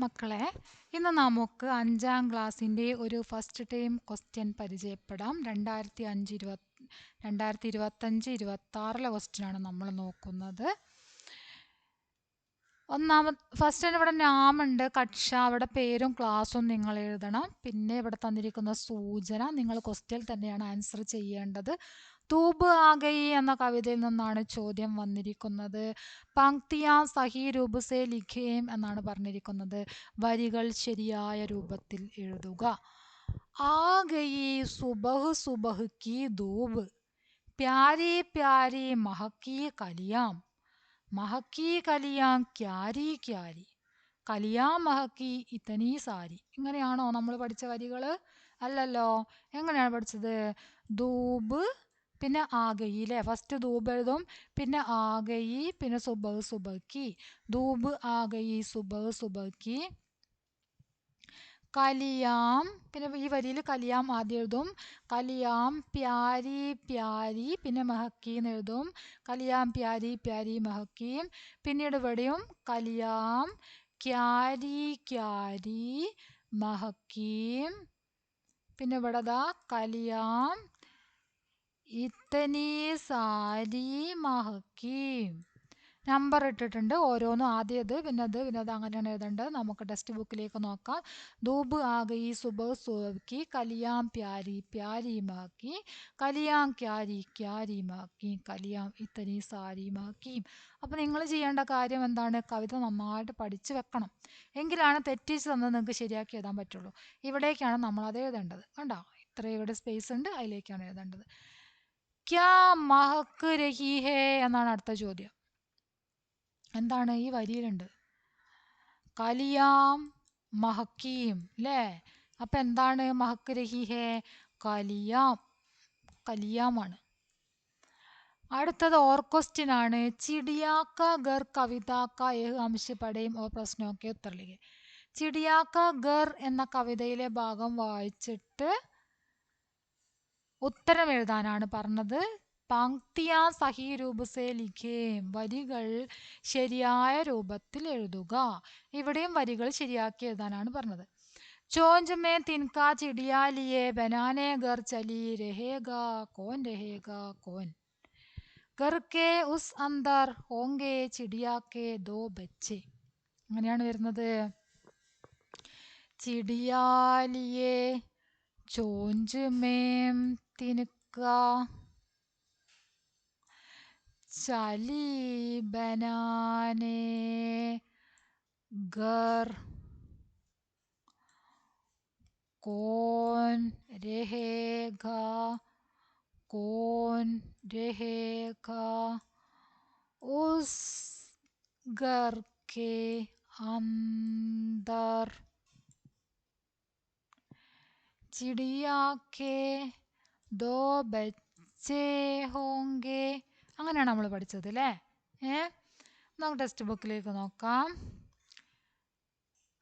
മക്കളെ, ഇന്ന് നമുക്ക് 5ാം ക്ലാസ്സിൻ്റെ ഒരു ഫസ്റ്റ് ടൈം ക്വസ്റ്റ്യൻ പരിചയപ്പെടാം. 2025-26 ക്വസ്റ്റ്യനാണ് നമ്മൾ നോക്കുന്നത്. ഫസ്റ്റ് ഇവിടെ നാമുണ്ട്, കക്ഷ, അവിടെ പേരും ക്ലാസ്സും നിങ്ങൾ എഴുതണം. പിന്നെ ഇവിടെ തന്നിരിക്കുന്ന സൂചന, നിങ്ങൾ ക്വസ്റ്റ്യൻ തന്നെയാണ് ആൻസർ ചെയ്യേണ്ടത്. തൂബ് ആഗയി എന്ന കവിതയിൽ നിന്നാണ് ചോദ്യം വന്നിരിക്കുന്നത്. പങ്ക്തിയാ സഹി രൂപ സേ ലിഖേം എന്നാണ് പറഞ്ഞിരിക്കുന്നത്. വരികൾ ശരിയായ രൂപത്തിൽ എഴുതുക. ആഗയി സുബഹ് സുബഹ് കി ധൂബ്, പ്യാരി പ്യാരി മഹക്കി കലിയാം, മഹക്കി കലിയാം ക്യാരി ക്യാരി, കലിയാ മഹക്കി ഇതനി സാരി. ഇങ്ങനെയാണോ നമ്മൾ പഠിച്ച വരികൾ? അല്ലല്ലോ. എങ്ങനെയാണ് പഠിച്ചത്? ധൂബ് പിന്നെ ആഗയി അല്ലേ? ഫസ്റ്റ് ധൂബ് എഴുതും, പിന്നെ ആഗയി, പിന്നെ സുബഹ് സുബഹ് കി. ധൂബ് ആഗയി സുബഹ് സുബഹ് കി. കലിയാം, പിന്നെ ഈ വരിയിൽ കലിയാം ആദ്യം എഴുതും. കലിയാം പ്യാരി പ്യാരി, പിന്നെ മഹക്കി എന്ന് എഴുതും. കലിയാം പ്യാരി പ്യാരി മഹക്കി. പിന്നീട് ഇവിടെയും കലിയാം ക്യാരി ക്യാരി മഹക്കി. പിന്നെ ഇവിടെ ദാ കലിയാം ഇത്തനി സാരി മഹക്കി. നമ്പർ ഇട്ടിട്ടുണ്ട് ഓരോന്നും. ആദ്യത് പിന്നെ അത് അങ്ങനെയാണ് എഴുതേണ്ടത്. നമുക്ക് ടെക്സ്റ്റ് ബുക്കിലേക്ക് നോക്കാം. ധൂബ് ആഗയി സുബഹ് സുബഹ് കി, കലിയാം പ്യാരി പ്യാരി മഹക്കി, കലിയാം ക്യാരി ക്യാരി മഹക്കി, കലിയാം ഇത്തനി സാരി മഹക്കി. അപ്പോൾ നിങ്ങൾ ചെയ്യേണ്ട കാര്യം എന്താണ്? കവിത നന്നായിട്ട് പഠിച്ചു വെക്കണം. എങ്കിലാണ് തെറ്റിച്ച് തന്നത് നിങ്ങൾക്ക് ശരിയാക്കി എഴുതാൻ പറ്റുള്ളൂ. ഇവിടേക്കാണ് നമ്മളത് എഴുതേണ്ടത്. കണ്ടോ, ഇത്ര ഇവിടെ സ്പേസ് ഉണ്ട്, അതിലേക്കാണ് എഴുതേണ്ടത്. ക്യാ മഹക്ക് രഹി ഹേ എന്നാണ് അടുത്ത ചോദ്യം. എന്താണ് ഈ വരിയിലുണ്ട്? കലിയാം മഹക്കീം അല്ലേ? അപ്പം എന്താണ് മഹക്ക് രഹി ഹേ? കലിയാം, കലിയാമാണ്. അടുത്തത് ഓർ ക്വസ്റ്റ്യൻ ആണ്. ചിടിയാക്ക ഗർ കവിതാക്ക ഏഹ് അംശ പടയും ഓർ പ്രശ്നമൊക്കെ ഉത്തരലിഖെ. ചിടിയാക്ക ഗർ എന്ന കവിതയിലെ ഭാഗം വായിച്ചിട്ട് ഉത്തരം എഴുതാനാണ് പറഞ്ഞത്. പങ്ക്തിയാ സഹി രൂപ സേ ലിഖേം, വരികൾ ശരിയായ രൂപത്തിൽ എഴുതുക. ഇവിടെയും വരികൾ ശരിയാക്കി എഴുതാനാണ് പറഞ്ഞത്. ചോഞ്ച് മേ തിൻകാ ചിടിയാ ലിയേ ബനാനെ ഗർ ചലി രഹേഗാ കോൻ രഹേഗാ കോൻ, ഗർ കെ ഉസ് അന്തർ ഹോങ്കെ ചിടിയാ കെ ദോ ബच्चे. അങ്ങനെയാണ് വരുന്നത്. ചിടിയാ ലിയേ ചോഞ്ച് മേം തിൻകാ ചലി ബനാനെ ഗർ കോൻ രഹേഗാ കോൻ രഹേഗാ ഉസ് घर के अंदर चिड़िया के दो बच्चे होंगे. അങ്ങനെയാണ് നമ്മൾ പഠിച്ചത് അല്ലേ? നമുക്ക് ടെക്സ്റ്റ് ബുക്കിലേക്ക് നോക്കാം.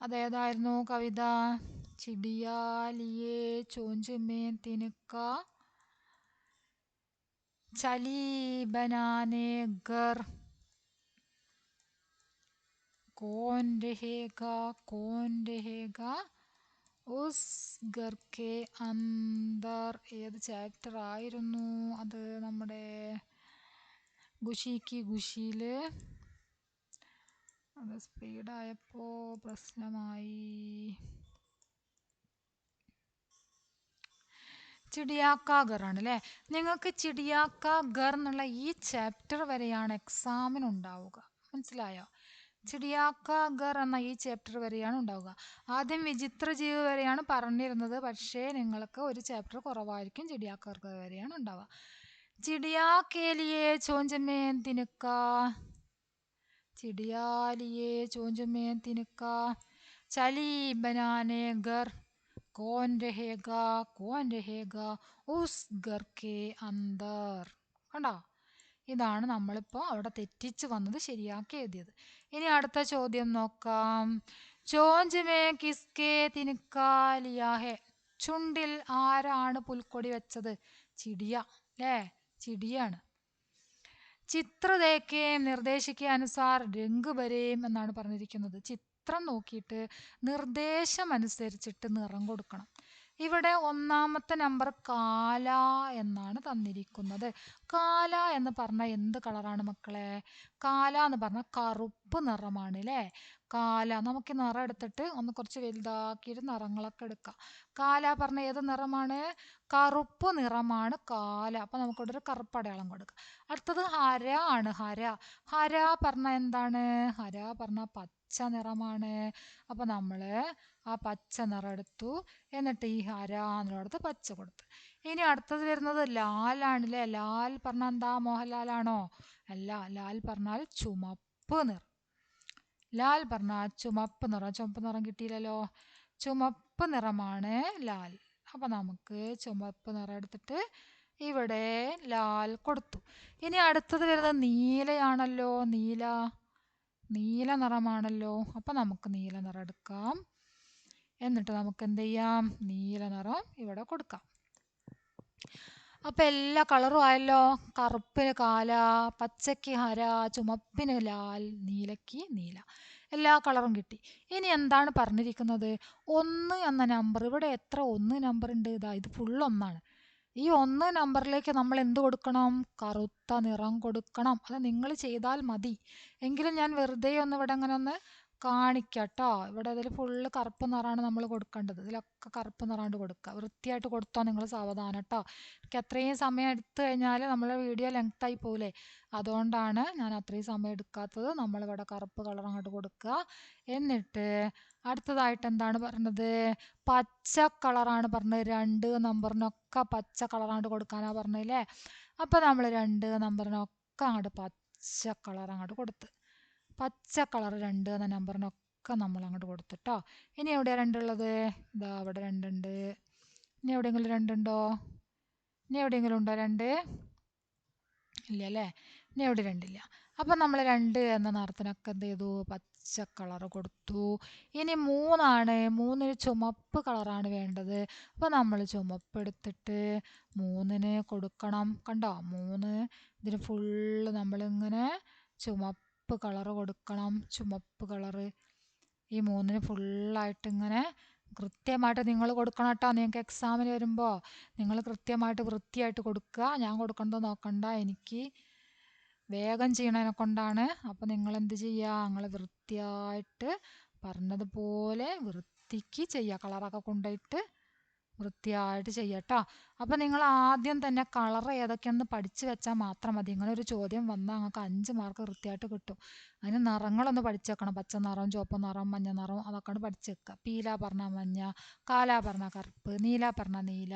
അതേതായിരുന്നു കവിത? ചിടിയാ ലിയേ ചോഞ്ച് മേ തിൻകാ ചലി ബനാനെ ഗർ കോൻ രഹേഗാ ഉസ് ഗർ കെ അന്തർ. ഏത് ചാപ്റ്റർ ആയിരുന്നു അത്? നമ്മുടെ ഖുഷി ഖുഷിയിൽ. അത് സ്പീഡായപ്പോൾ പ്രശ്നമായി. ചിടിയാക്ക ഗർ ആണ് അല്ലേ? നിങ്ങൾക്ക് ചിടിയാക്ക ഗർ എന്നുള്ള ഈ ചാപ്റ്റർ വരെയാണ് എക്സാമിന് ഉണ്ടാവുക. മനസ്സിലായോ? ചിടിയാക്ക ഗർ എന്ന ഈ ചാപ്റ്റർ വരെയാണ് ഉണ്ടാവുക. ആദ്യം വിചിത്ര ജീവി വരെയാണ് പറഞ്ഞിരുന്നത്. പക്ഷേ നിങ്ങൾക്ക് ഒരു ചാപ്റ്റർ കുറവായിരിക്കും. ചിടിയാക്ക ഗർ വരെയാണ് ഉണ്ടാവുക. ചിടിയാ കെ ലിയേ ചോഞ്ച് മേം തിൻകാ, ചിടിയാ ലിയേ ചോഞ്ച് മേം തിൻകാ ചലി ബനാനെ ഗർ കോൻ രഹേഗാ ഉസ് ഗർ കെ അന്തർ. കണ്ടോ, ഇതാണ് നമ്മളിപ്പോൾ അവിടെ തെറ്റിച്ച് വന്നത് ശരിയാക്കി എഴുതിയത്. ഇനി അടുത്ത ചോദ്യം നോക്കാം. ചോഞ്ച് മേ കിസ്കെ തിൻകാ ലിയാ ഹെ, ചുണ്ടിൽ ആരാണ് പുൽക്കൊടി വെച്ചത്? ചിടിയ അല്ലേ? ചിടിയാണ്. ചിത്ര ദേഖേം നിർദ്ദേശിക്ക അനുസാർ രംഗ് വരേം എന്നാണ് പറഞ്ഞിരിക്കുന്നത്. ചിത്രം നോക്കിയിട്ട് നിർദ്ദേശം അനുസരിച്ചിട്ട് നിറം കൊടുക്കണം. ഇവിടെ ഒന്നാമത്തെ നമ്പർ കാല എന്നാണ് തന്നിരിക്കുന്നത്. കാല എന്ന് പറഞ്ഞാൽ എന്ത് കളറാണ് മക്കളെ? കാല എന്ന് പറഞ്ഞാൽ കറുപ്പ് നിറമാണ് അല്ലേ? കാല നമുക്ക് നിറം എടുത്തിട്ട് ഒന്ന് കുറച്ച് വലുതാക്കിയിട്ട് നിറങ്ങളൊക്കെ എടുക്കാം. കാല പറഞ്ഞ ഏത് നിറമാണ്? കറുപ്പ് നിറമാണ് കാല. അപ്പം നമുക്കിവിടെ ഒരു കറുപ്പ് അടയാളം കൊടുക്കാം. അടുത്തത് ഹര ആണ്. ഹര ഹര പറഞ്ഞ എന്താണ്? ഹര പറഞ്ഞ പച്ച നിറമാണ്. അപ്പം നമ്മൾ ആ പച്ച നിറം എടുത്തു. എന്നിട്ട് ഈ ഹര എന്നുള്ളടത്ത് പച്ച കൊടുത്തു. ഇനി അടുത്തത് വരുന്നത് ലാലാണല്ലേ. ലാൽ പറഞ്ഞാൽ എന്താ? മോഹൻലാലാണോ? അല്ല. ലാൽ പറഞ്ഞാൽ ചുമപ്പ് നിറം. ലാൽ പറഞ്ഞാൽ ചുമപ്പ് നിറം. ചുമപ്പ് നിറം കിട്ടിയില്ലല്ലോ. ചുമപ്പ് നിറമാണ് ലാൽ. അപ്പം നമുക്ക് ചുമപ്പ് നിറം എടുത്തിട്ട് ഇവിടെ ലാൽ കൊടുത്തു. ഇനി അടുത്തത് വരുന്നത് നീലയാണല്ലോ. നീല നീല നിറമാണല്ലോ. അപ്പം നമുക്ക് നീല നിറം എടുക്കാം. എന്നിട്ട് നമുക്ക് എന്ത് ചെയ്യാം? നീല നിറം ഇവിടെ കൊടുക്കാം. അപ്പം എല്ലാ കളറും ആയല്ലോ. കറുപ്പിന് കാല, പച്ചയ്ക്ക് ഹര, ചുമപ്പിന് ലാൽ, നീലയ്ക്ക് നീല. എല്ലാ കളറും കിട്ടി. ഇനി എന്താണ് പറഞ്ഞിരിക്കുന്നത്? 1 എന്ന നമ്പർ. ഇവിടെ എത്ര 1 നമ്പർ ഉണ്ട്? ഇത് ഫുൾ 1ആണ്. ഈ 1 നമ്പറിലേക്ക് നമ്മൾ എന്ത് കൊടുക്കണം? കറുത്ത നിറം കൊടുക്കണം. അത് നിങ്ങൾ ചെയ്താൽ മതി. എങ്കിലും ഞാൻ വെറുതെ ഒന്ന് ഇവിടെ അങ്ങനെ ഒന്ന് കാണിക്കട്ടോ. ഇവിടെ ഇതിൽ ഫുള്ള് കറുപ്പ് നിറമാണ് നമ്മൾ കൊടുക്കേണ്ടത്. ഇതിലൊക്കെ കറുപ്പ് നിറമാണ്ട് കൊടുക്കുക. വൃത്തിയായിട്ട് കൊടുത്തോ നിങ്ങൾ, സാവധാനം കേട്ടോ. എനിക്ക് അത്രയും സമയം എടുത്തു കഴിഞ്ഞാൽ നമ്മളെ വീഡിയോ ലെങ്ത് ആയി പോകില്ലേ. അതുകൊണ്ടാണ് ഞാൻ അത്രയും സമയം എടുക്കാത്തത്. നമ്മളിവിടെ കറുപ്പ് കളർ അങ്ങോട്ട് കൊടുക്കുക. എന്നിട്ട് അടുത്തതായിട്ട് എന്താണ് പറഞ്ഞത്? പച്ച കളറാണ് പറഞ്ഞത്. 2 നമ്പറിനൊക്കെ പച്ച കളറാണ്ട് കൊടുക്കാനാണ് പറഞ്ഞില്ലേ. അപ്പം നമ്മൾ 2 നമ്പറിനൊക്കെ അങ്ങോട്ട് പച്ച കളർ അങ്ങോട്ട് കൊടുത്ത്. പച്ച കളർ 2 എന്ന നമ്പറിനൊക്കെ നമ്മൾ അങ്ങോട്ട് കൊടുത്തിട്ടോ. ഇനി എവിടെയാണ് 2 ഉള്ളത്? ഇതാ അവിടെ 2 ഉണ്ട്. ഇനി എവിടെയെങ്കിലും 2 ഉണ്ടോ? ഇനി എവിടെയെങ്കിലും ഉണ്ടോ 2? ഇല്ല അല്ലേ. ഇനി എവിടെ 2 ഇല്ല. അപ്പം നമ്മൾ 2 എന്ന നിറത്തിനൊക്കെ എന്ത് ചെയ്തു? പച്ച കളർ കൊടുത്തു. ഇനി 3 ആണ്. 3ന് ചുമപ്പ് കളറാണ് വേണ്ടത്. അപ്പം നമ്മൾ ചുമപ്പ് എടുത്തിട്ട് 3ന് കൊടുക്കണം. കണ്ടോ? 3 ഇതിന് ഫുള്ള് നമ്മളിങ്ങനെ ചുമപ്പ് കളർ കൊടുക്കണം. ചുമപ്പ് കളറ് ഈ 3ന് ഫുള്ളായിട്ട് ഇങ്ങനെ കൃത്യമായിട്ട് നിങ്ങൾ കൊടുക്കണം കേട്ടോ. നിങ്ങൾക്ക് എക്സാമിന് വരുമ്പോൾ നിങ്ങൾ കൃത്യമായിട്ട് വൃത്തിയായിട്ട് കൊടുക്കുക. ഞാൻ കൊടുക്കണത് നോക്കണ്ട, എനിക്ക് വേഗം ചെയ്യണതിനെ കൊണ്ടാണ്. അപ്പോൾ നിങ്ങൾ എന്ത് ചെയ്യുക? നിങ്ങൾ വൃത്തിയായിട്ട് പറഞ്ഞതുപോലെ വൃത്തിക്ക് ചെയ്യുക. കളറൊക്കെ കൊണ്ടുപോയിട്ട് വൃത്തിയായിട്ട് ചെയ്യട്ടോ. അപ്പം നിങ്ങൾ ആദ്യം തന്നെ കളർ ഏതൊക്കെയാണെന്ന് പഠിച്ചു വെച്ചാൽ മാത്രം മതി. ഇങ്ങനൊരു ചോദ്യം വന്നാൽ നിങ്ങൾക്ക് 5 മാർക്ക് കൃത്യമായിട്ട് കിട്ടും. അതിന് നിറങ്ങളൊന്ന് പഠിച്ചു വെക്കണം. പച്ച നിറം, ചുവപ്പ് നിറം, മഞ്ഞ നിറം, അതൊക്കെയാണ് പഠിച്ചു വെക്കുക. പീല പറഞ്ഞാൽ മഞ്ഞ, കാല പറഞ്ഞാൽ കറുപ്പ്, നീല പറഞ്ഞാൽ നീല.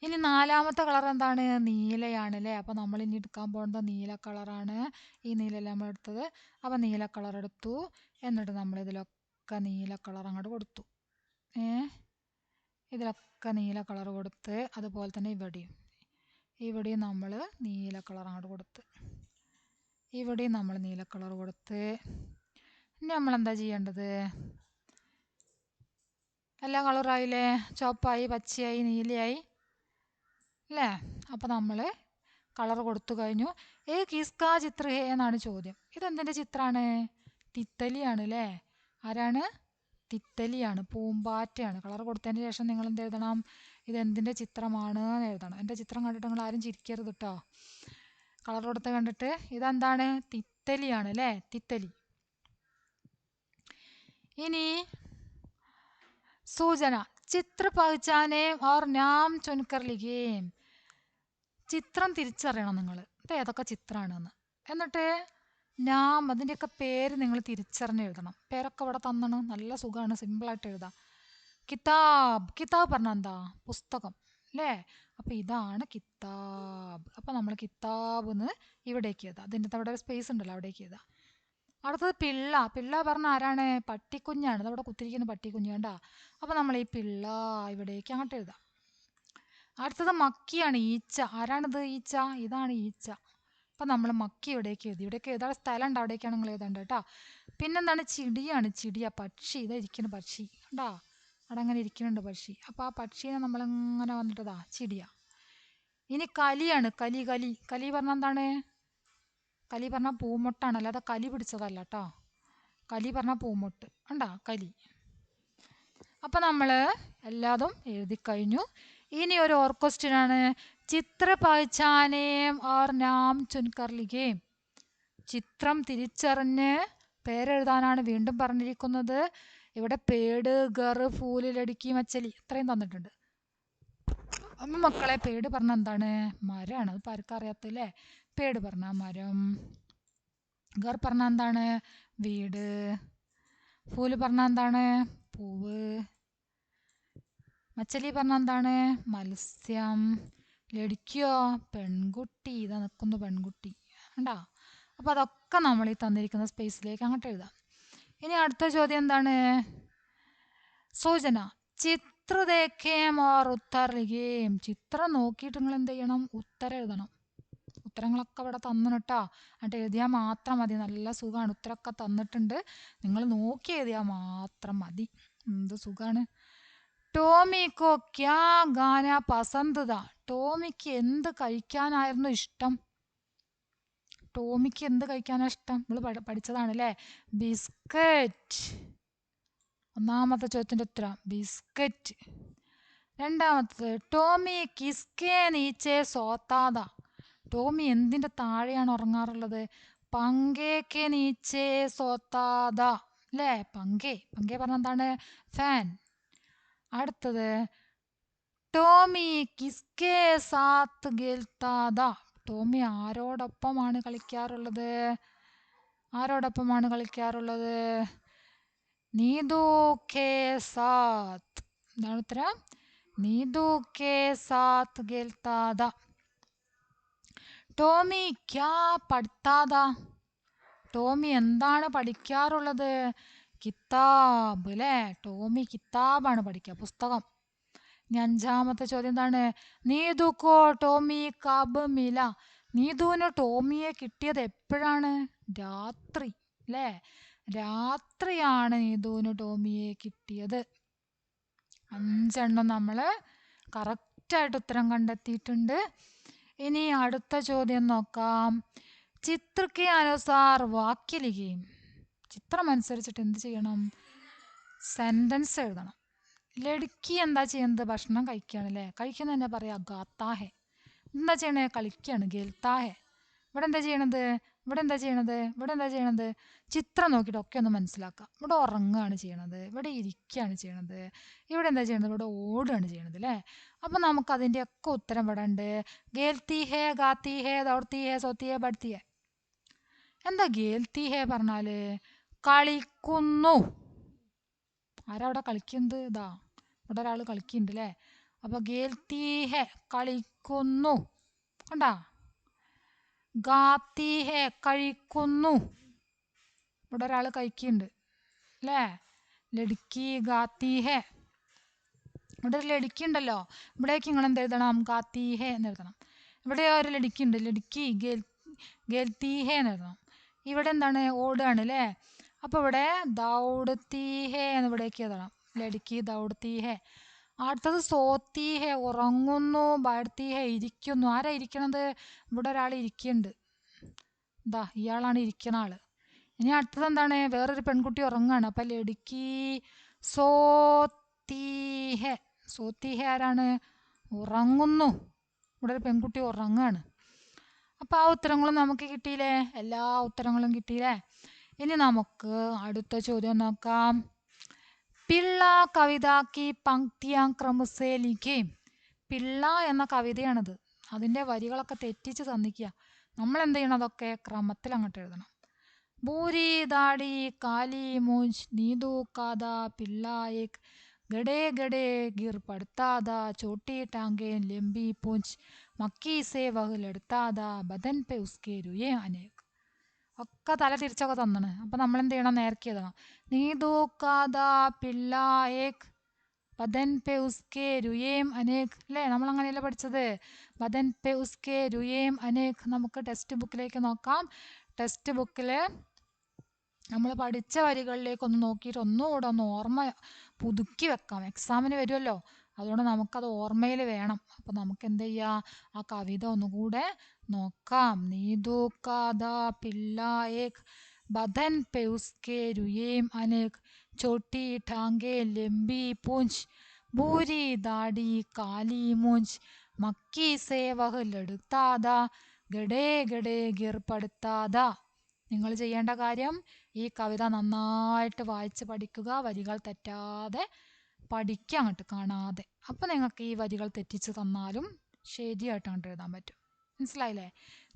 ഇനി 4മത്തെ കളർ എന്താണ്? നീലയാണ് അല്ലേ. അപ്പം നമ്മൾ ഇനി എടുക്കാൻ പോകുന്നത് നീല കളറാണ്. ഈ നീലല്ലേ നമ്മൾ എടുത്തത്. അപ്പം നീല കളർ എടുത്തു. എന്നിട്ട് നമ്മൾ ഇതിലൊക്കെ നീല കളർ അങ്ങോട്ട് കൊടുത്തു. ഇതിലൊക്കെ നീല കളർ കൊടുത്ത്. അതുപോലെ തന്നെ ഇവിടെയും നമ്മൾ നീല കളർ അങ്ങോട്ട് കൊടുത്ത്. ഇവിടെയും നമ്മൾ നീല കളർ കൊടുത്ത്. ഇനി നമ്മളെന്താ ചെയ്യേണ്ടത്? എല്ലാ കളറായില്ലേ. ചുവപ്പായി, പച്ചയായി, നീലയായി അല്ലേ. അപ്പം നമ്മൾ കളർ കൊടുത്തു കഴിഞ്ഞു. കിസ്കാ ചിത്ര ഹേ എന്നാണ് ചോദ്യം. ഇതെന്തിൻ്റെ ചിത്രമാണ്? തിത്തലിയാണ് അല്ലേ. ആരാണ്? തിത്തലിയാണ്, പൂമ്പാറ്റയാണ്. കളർ കൊടുത്തതിന് ശേഷം നിങ്ങൾ എന്ത് എഴുതണം? ഇതെന്തിൻ്റെ ചിത്രമാണ് എന്ന് എഴുതണം. എൻ്റെ ചിത്രം കണ്ടിട്ട് നിങ്ങൾ ആരും ചിരിക്കരുത് കേട്ടോ. കളർ കൊടുത്ത് കണ്ടിട്ട് ഇതെന്താണ്? തിത്തലിയാണ് അല്ലേ. തിത്തലി. ഇനി സൂചന. ചിത്ര പഹ്ചാനേ ഓർ നാം ചുൻകർ ലിഖേം. ചിത്രം തിരിച്ചറിയണം നിങ്ങൾ. ഇത് ഏതൊക്കെ ചിത്രമാണെന്ന്. എന്നിട്ട് നാം, അതിൻ്റെയൊക്കെ പേര് നിങ്ങൾ തിരിച്ചറിഞ്ഞ് എഴുതണം. പേരൊക്കെ ഇവിടെ തന്നാണ്. നല്ല സുഖമാണ്, സിമ്പിളായിട്ട് എഴുതാം. കിതാബ്. കിതാബ് പറഞ്ഞാൽ എന്താ? പുസ്തകം അല്ലേ. അപ്പം ഇതാണ് കിതാബ്. അപ്പം നമ്മൾ കിതാബ് എന്ന് ഇവിടേക്ക് എഴുതാം. അതിൻ്റെ അവിടെ ഒരു സ്പേസ് ഉണ്ടല്ലോ, അവിടേക്ക് എഴുതാം. അടുത്തത് പിള്ള. പിള്ള പറഞ്ഞ ആരാണ്? പട്ടിക്കുഞ്ഞാണ്. അതവിടെ കുത്തിരിക്കുന്ന പട്ടിക്കുഞ്ഞ് കണ്ടാ. അപ്പം നമ്മൾ ഈ പിള്ള ഇവിടേക്ക് അങ്ങോട്ട് എഴുതാം. അടുത്തത് മക്കിയാണ്, ഈച്ച. ആരാണിത്? ഈച്ച. ഇതാണ് ഈച്ച. അപ്പം നമ്മൾ മക്കി ഇവിടേക്ക് എഴുതി. ഇവിടേക്ക് എഴുതാൻ സ്ഥലം ഉണ്ട്, അവിടേക്കാണ് നിങ്ങൾ എഴുതേണ്ടത് കേട്ടോ. പിന്നെന്താണ്? ചിടിയാണ്. ചിടിയ, പക്ഷി. ഇതാ ഇരിക്കുന്ന പക്ഷി കണ്ടാ. അവിടെ അങ്ങനെ ഇരിക്കുന്നുണ്ട് പക്ഷി. അപ്പോൾ ആ പക്ഷീനെ നമ്മളിങ്ങനെ വന്നിട്ടതാ ചിടിയ. ഇനി കലിയാണ്. കലി കലി കലി പറഞ്ഞാൽ എന്താണ്? കലി പറഞ്ഞാൽ പൂമൊട്ടാണ്, അല്ലാതെ കലി പിടിച്ചതല്ല കേട്ടോ. കലി പറഞ്ഞാൽ പൂമൊട്ട് ഉണ്ടാ കലി. അപ്പം നമ്മൾ എല്ലാതും എഴുതി കഴിഞ്ഞു. ഇനി ഒരു ഓർ ക്വസ്റ്റ്യൻ ആണ്. ചിത്ര പഹചാനേം ഓർ നാം ചുൻകർ ലിഖേം. ചിത്രം തിരിച്ചറിഞ്ഞ് പേരെഴുതാനാണ് വീണ്ടും പറഞ്ഞിരിക്കുന്നത്. ഇവിടെ പേട്, ഗർ, ഫൂല്, ലടുക്കി, മച്ചലി ഇത്രയും തന്നിട്ടുണ്ട്. അമ്മ മക്കളെ, പേട് പറഞ്ഞാൽ എന്താണ്? മരമാണ്. അത് ആർക്കും അറിയാത്തല്ലേ. പേട് പറഞ്ഞാൽ മരം. ഗർ പറഞ്ഞാൽ എന്താണ്? വീട്. ഫൂല് പറഞ്ഞാൽ എന്താണ്? പൂവ്. മച്ചലി പറഞ്ഞാൽ എന്താണ്? മത്സ്യം. ലടുക്കിയോ? പെൺകുട്ടി. ഇതാ നിൽക്കുന്നു പെൺകുട്ടി ഉണ്ടാ. അപ്പോൾ അതൊക്കെ നമ്മൾ ഈ തന്നിരിക്കുന്ന സ്പേസിലേക്ക് അങ്ങോട്ട് എഴുതാം. ഇനി അടുത്ത ചോദ്യം എന്താണ്? സൂചന. ചിത്ര ദേഖേം ഓർ ഉത്തർ ലിഖേം. ചിത്രം നോക്കിയിട്ട് നിങ്ങൾ എന്ത് ചെയ്യണം? ഉത്തരം എഴുതണം. ഉത്തരങ്ങളൊക്കെ ഇവിടെ തന്നു കേട്ടോ. എന്നിട്ട് എഴുതിയാൽ മാത്രം മതി. നല്ല സുഖമാണ്. ഉത്തരമൊക്കെ തന്നിട്ടുണ്ട്. നിങ്ങൾ നോക്കി എഴുതിയാൽ മാത്രം മതി. എന്ത് സുഖമാണ്. ടോമിക്കോ ക്യാ ഗാന പസന്ത് താ. ടോമിക്ക് എന്ത് കഴിക്കാനായിരുന്നു ഇഷ്ടം? ടോമിക്ക് എന്ത് കഴിക്കാനാണ് ഇഷ്ടം? നമ്മൾ പഠിച്ചതാണ് അല്ലേ. ബിസ്ക്കറ്റ്. ഒന്നാമത്തെ ചോദ്യത്തിൻ്റെ ഉത്തരം ബിസ്ക്കറ്റ്. രണ്ടാമത്തത് ടോമി കിസ്കെ നീച്ചെ സോത്താത. ടോമി എന്തിൻ്റെ താഴെയാണ് ഉറങ്ങാറുള്ളത്? പങ്കേക്കെ നീച്ചെ സോത്താത അല്ലേ. പങ്കെ. പങ്കെ പറഞ്ഞാൽ എന്താണ്? ഫാൻ. അടുത്തത് ടോമി കിസ്കെ സാത്ത് ഗേൽത്താത. ടോമി ആരോടൊപ്പമാണ് കളിക്കാറുള്ളത്? ആരോടൊപ്പമാണ് കളിക്കാറുള്ളത്? നീതു കെ സാത്ത്. എന്താണ് ഉത്തരം? നീതു കെ സാത്ത് ഗേൽത്താത. ടോമി ക്യാ പഠിത്താത. ടോമി എന്താണ് പഠിക്കാറുള്ളത്? കിതാബ് അല്ലേ. ടോമി കിതാബാണ് പഠിക്കുക, പുസ്തകം. ഇനി അഞ്ചാമത്തെ ചോദ്യം എന്താണ്? നീതുക്കോ ടോമി കബ് മില. നീതുവിന് ടോമിയെ കിട്ടിയത് എപ്പോഴാണ്? രാത്രി അല്ലേ. രാത്രിയാണ് നീതുവിന് ടോമിയെ കിട്ടിയത്. 5 നമ്മൾ കറക്റ്റായിട്ട് ഉത്തരം കണ്ടെത്തിയിട്ടുണ്ട്. ഇനി അടുത്ത ചോദ്യം നോക്കാം. ചിത്രയ്ക്ക് അനുസാർ വാക്യ ലിഖേം. ചിത്രം അനുസരിച്ചിട്ട് എന്ത് ചെയ്യണം? സെൻറ്റൻസ് എഴുതണം. ലടുക്കി എന്താ ചെയ്യുന്നത്? ഭക്ഷണം കഴിക്കുകയാണ് അല്ലേ. കഴിക്കുന്ന തന്നെ പറയാം ഗാത്താഹെ. എന്താ ചെയ്യണേ? കളിക്കുകയാണ്, ഗേൽത്താഹെ. ഇവിടെ എന്താ ചെയ്യണത്? ഇവിടെ എന്താ ചെയ്യണത്? ഇവിടെ എന്താ ചെയ്യണത്? ചിത്രം നോക്കിയിട്ട് ഒക്കെ ഒന്ന് മനസ്സിലാക്കാം. ഇവിടെ ഉറങ്ങുകയാണ് ചെയ്യണത്, ഇവിടെ ഇരിക്കുകയാണ് ചെയ്യണത്, ഇവിടെ എന്താ ചെയ്യണത്? ഇവിടെ ഓടുകയാണ് ചെയ്യണത് അല്ലേ. അപ്പം നമുക്കതിൻ്റെയൊക്കെ ഉത്തരം ഇവിടെ ഉണ്ട്. ഗേൽത്തി ഹേ, ഗാത്തി ഹേ, ദൗഡ്ത്തി ഹേ, സോത്തി ഹേ, പഠിത്തി ഹേ. എന്താ ഗേൽത്തി ഹേ പറഞ്ഞാൽ? കളിക്കുന്നു. ആരാ അവിടെ കളിക്കുന്നത്? ഇതാ ഇവിടെ ഒരാൾ കളിക്കുന്നുണ്ട് അല്ലേ. അപ്പോൾ ഗേൽത്തി ഹേ കളിക്കുന്നു കണ്ടാ. ഗാത്തി ഹേ കഴിക്കുന്നു. ഇവിടെ ഒരാൾ കഴിക്കുന്നുണ്ട് അല്ലേ. ലടുക്കി ഗാത്തി ഹേ. ഇവിടെ ഒരു ലടുക്കി ഉണ്ടല്ലോ. ഇവിടേക്ക് നിങ്ങൾ എന്ത് എഴുതണം? ഗാത്തി ഹേ എന്ന് എഴുതണം. ഇവിടെ ഒരു ലടുക്കി ഉണ്ട്, ലടുക്കി ഗേൽത്തി ഹേ എന്ന് എഴുതണം. ഇവിടെ എന്താണ്? ഓടുകയാണ് അല്ലേ. അപ്പോൾ ഇവിടെ ദൗഡത്തി ഹേ എന്ന് ഇവിടേക്ക് എഴുതണം. ലടുക്കി ദൗഡത്തി ഹേ. അടുത്തത് സോത്തി ഹേ ഉറങ്ങുന്നു, ബഡ്ത്തി ഹേ ഇരിക്കുന്നു. ആരാ ഇരിക്കണത്? ഇവിടെ ഒരാൾ ഇരിക്കുന്നുണ്ട്. ഇതാ ഇയാളാണ് ഇരിക്കുന്ന ആള്. ഇനി അടുത്തത് എന്താണ്? വേറൊരു പെൺകുട്ടി ഉറങ്ങാണ്. അപ്പം ലടുക്കി സോത്തി ഹേ. സോത്തി ഹേ ആരാണ്? ഉറങ്ങുന്നു. ഇവിടെ ഒരു പെൺകുട്ടി ഉറങ്ങാണ്. അപ്പം ആ ഉത്തരങ്ങളും നമുക്ക് കിട്ടിയില്ലേ? എല്ലാ ഉത്തരങ്ങളും കിട്ടിയില്ലേ? ഇനി നമുക്ക് അടുത്ത ചോദ്യം നോക്കാം. പിള്ള കവിതാക്കി പങ്ക്തിയാ ക്രമസേ ലിഖേം. പിള്ള എന്ന കവിതയാണിത്. അതിൻ്റെ വരികളൊക്കെ തെറ്റിച്ച് തന്നിക്കുക. നമ്മൾ എന്ത് ചെയ്യണം? അതൊക്കെ ക്രമത്തിൽ അങ്ങോട്ട് എഴുതണം. ബൂരി ദാടി കാലി മൂഞ്ച് നീതു കാദ പിള്ള ഏക് ഗഡേ ഗഡേ ഗിർ പടുത്താദ ചോട്ടി ടാങ്കേ ലെമ്പി പൂഞ്ച് മക്കി സേ വഹ് ലടുത്താദ ബദൻ പെ ഉസ്കെ രുയേ അനേക്. ഒക്കെ തല തിരിച്ചൊക്കെ തന്നാണ്. അപ്പം നമ്മൾ എന്ത് ചെയ്യണം? നേരത്തെ എഴുതണം. നീതു കാദ പിള്ള ഏക് ബദൻ പെ ഉസ്കെ രുയേം അനേക് അല്ലേ. നമ്മൾ അങ്ങനെയല്ലേ പഠിച്ചത്? ബദൻ പെ ഉസ്കെ രുയേം അനേക്. നമുക്ക് ടെക്സ്റ്റ് ബുക്കിലേക്ക് നോക്കാം. ടെക്സ്റ്റ് ബുക്കിൽ നമ്മൾ പഠിച്ച വരികളിലേക്ക് ഒന്ന് നോക്കിയിട്ട് ഒന്നുകൂടെ ഒന്ന് ഓർമ്മ പുതുക്കി വെക്കാം. എക്സാമിന് വരുമല്ലോ. അതുകൊണ്ട് നമുക്കത് ഓർമ്മയിൽ വേണം. അപ്പം നമുക്ക് എന്ത് ചെയ്യാം, ആ കവിത ഒന്നുകൂടെ നോക്കാം. നീതു കാദാ പില്ല ഏക് ബദൻ പെ ഉസ്കെ രുയേം അനേക് ചോട്ടി ഠാങ്കെ ലംബി പൂഞ്ച് ഭൂരി ദാടി കാലി മൂഞ്ച് മക്കി സേ വഹ് ലടുത്താതാ ഗഡേ ഗഡേ ഗിർ പടുത്താതാ. നിങ്ങൾ ചെയ്യേണ്ട കാര്യം ഈ കവിത നന്നായിട്ട് വായിച്ച് പഠിക്കുക, വരികൾ തെറ്റാതെ പഠിക്കുക അങ്ങോട്ട് കാണാതെ. അപ്പം നിങ്ങൾക്ക് ഈ വരികൾ തെറ്റിച്ച് തന്നാലും ശരിയായിട്ട് അങ്ങോട്ട് എഴുതാൻ പറ്റും. മനസ്സിലായില്ലേ?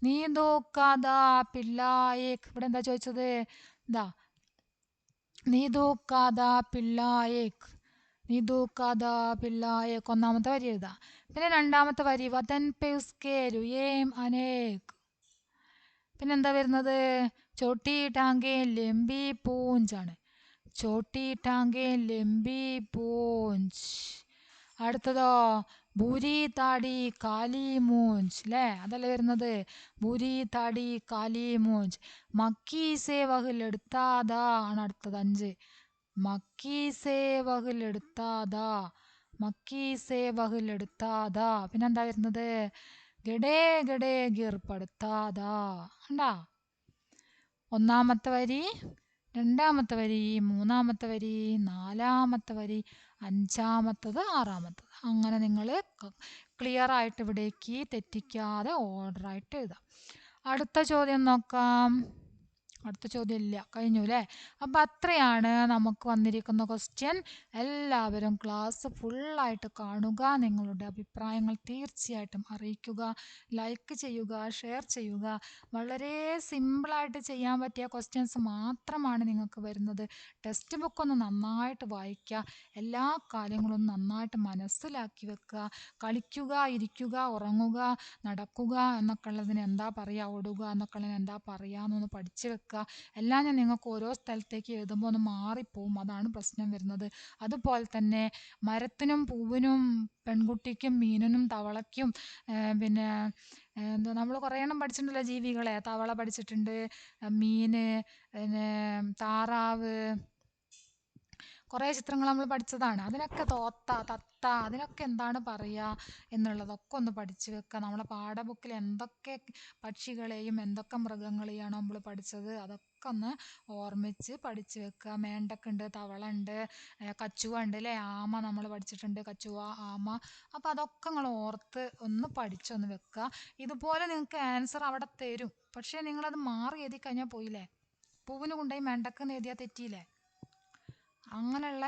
നീ ദോക്കാതാ പിള്ളായേക്ക്, ഇവിടെ എന്താ ചോദിച്ചത്? എന്താ നീ ദോക്കാതാ പിള്ളായേക്ക്, നീ ദോക്കാതാ പിള്ളായേക്ക് ഒന്നാമത്തെ വരി എഴുതാം. പിന്നെ രണ്ടാമത്തെ വരി വതൻ പെസ്കെ രുയേം അനേക്, പിന്നെ എന്താ വരുന്നത്? ചോട്ടി ടാങ്കെ ലെമ്പി പൂഞ്ചാണ്. ചോട്ടി ടാങ്കെ ലെമ്പി പൂഞ്ച്. അടുത്തതോ ഭൂരി താടി കാലി മൂഞ്ച്, അല്ലേ? അതല്ലേ വരുന്നത്? ഭൂരി താടി കാലി മൂഞ്ച്. മക്കി സേ വഹിലെടുത്താതാ ആണ് അടുത്തത് 5. Makki say വഹിലെടുത്താതാ, makki say വഹിലെടുത്താതാ. പിന്നെന്താ വരുന്നത്? ഗഡേ ഗഡേ ഗിർ പടുത്താതാ. ഉണ്ടാ? ഒന്നാമത്തെ വരി, രണ്ടാമത്തെ വരി, മൂന്നാമത്തെ വരി, നാലാമത്തെ വരി, അഞ്ചാമത്തത്, ആറാമത്തത്. അങ്ങനെ നിങ്ങൾ ക്ലിയർ ആയിട്ട് ഇവിടേക്ക് തെറ്റിക്കാതെ ഓർഡറായിട്ട് എഴുതാം. അടുത്ത ചോദ്യം നോക്കാം. അടുത്ത ചോദ്യം ഇല്ല, കഴിഞ്ഞു അല്ലേ? അപ്പം അത്രയാണ് നമുക്ക് വന്നിരിക്കുന്ന ക്വസ്റ്റ്യൻ. എല്ലാവരും ക്ലാസ് ഫുള്ളായിട്ട് കാണുക, നിങ്ങളുടെ അഭിപ്രായങ്ങൾ തീർച്ചയായിട്ടും അറിയിക്കുക, ലൈക്ക് ചെയ്യുക, ഷെയർ ചെയ്യുക. വളരെ സിമ്പിളായിട്ട് ചെയ്യാൻ പറ്റിയ ക്വസ്റ്റ്യൻസ് മാത്രമാണ് നിങ്ങൾക്ക് വരുന്നത്. ടെക്സ്റ്റ് ബുക്കൊന്ന് നന്നായിട്ട് വായിക്കുക, എല്ലാ കാര്യങ്ങളും നന്നായിട്ട് മനസ്സിലാക്കി വെക്കുക. കളിക്കുക, ഇരിക്കുക, ഉറങ്ങുക, നടക്കുക എന്നൊക്കെ ഉള്ളതിന് എന്താ പറയുക, ഓടുക എന്നൊക്കെ ഉള്ളതിന് എന്താ പറയുക എന്നൊന്ന് പഠിച്ചു വെക്കുക. എല്ലാം ഞാൻ നിങ്ങൾക്ക് ഓരോ സ്ഥലത്തേക്ക് എഴുതുമ്പോൾ ഒന്ന് മാറിപ്പോവും, അതാണ് പ്രശ്നം വരുന്നത്. അതുപോലെ തന്നെ മരത്തിനും പൂവിനും പെൺകുട്ടിക്കും മീനിനും തവളയ്ക്കും പിന്നെ എന്താ നമ്മൾ കുറേ എണ്ണം പഠിച്ചിട്ടുണ്ടല്ലോ ജീവികളെ. തവള പഠിച്ചിട്ടുണ്ട്, മീന്, പിന്നെ താറാവ്, കുറേ ചിത്രങ്ങൾ നമ്മൾ പഠിച്ചതാണ്. അതിനൊക്കെ തോത്ത, തത്ത, അതിനൊക്കെ എന്താണ് പറയുക എന്നുള്ളതൊക്കെ ഒന്ന് പഠിച്ചു വെക്കുക. നമ്മളെ പാഠബുക്കിൽ എന്തൊക്കെ പക്ഷികളെയും എന്തൊക്കെ മൃഗങ്ങളെയാണ് നമ്മൾ പഠിച്ചത് അതൊക്കെ ഒന്ന് ഓർമ്മിച്ച് പഠിച്ചു വെക്കുക. മേണ്ടക്കുണ്ട്, തവള ഉണ്ട്, കച്ചുവ ഉണ്ട് അല്ലേ? ആമ നമ്മൾ പഠിച്ചിട്ടുണ്ട്, കച്ചുവ, ആമ. അപ്പോൾ അതൊക്കെ നിങ്ങൾ ഓർത്ത് ഒന്ന് പഠിച്ചൊന്ന് വെക്കുക. ഇതുപോലെ നിങ്ങൾക്ക് ആൻസർ അവിടെ തരും, പക്ഷേ നിങ്ങളത് മാറി എഴുതി കഴിഞ്ഞാൽ പോയില്ലേ? പൂവിന് കൊണ്ടുപോയി മേണ്ടക്കെന്ന് എഴുതിയാൽ തെറ്റിയില്ലേ? അങ്ങനെയുള്ള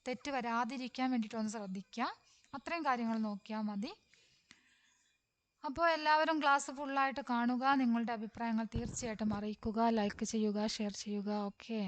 തെറ്റ് വരാതിരിക്കാൻ വേണ്ടിയിട്ട് ഒന്ന് ശ്രദ്ധിക്കുക. അത്രയും കാര്യങ്ങൾ നോക്കിയാൽ മതി. അപ്പോൾ എല്ലാവരും ക്ലാസ് ഫുള്ളായിട്ട് കാണുക, നിങ്ങളുടെ അഭിപ്രായങ്ങൾ തീർച്ചയായിട്ടും അറിയിക്കുക, ലൈക്ക് ചെയ്യുക, ഷെയർ ചെയ്യുക. ഓക്കെ.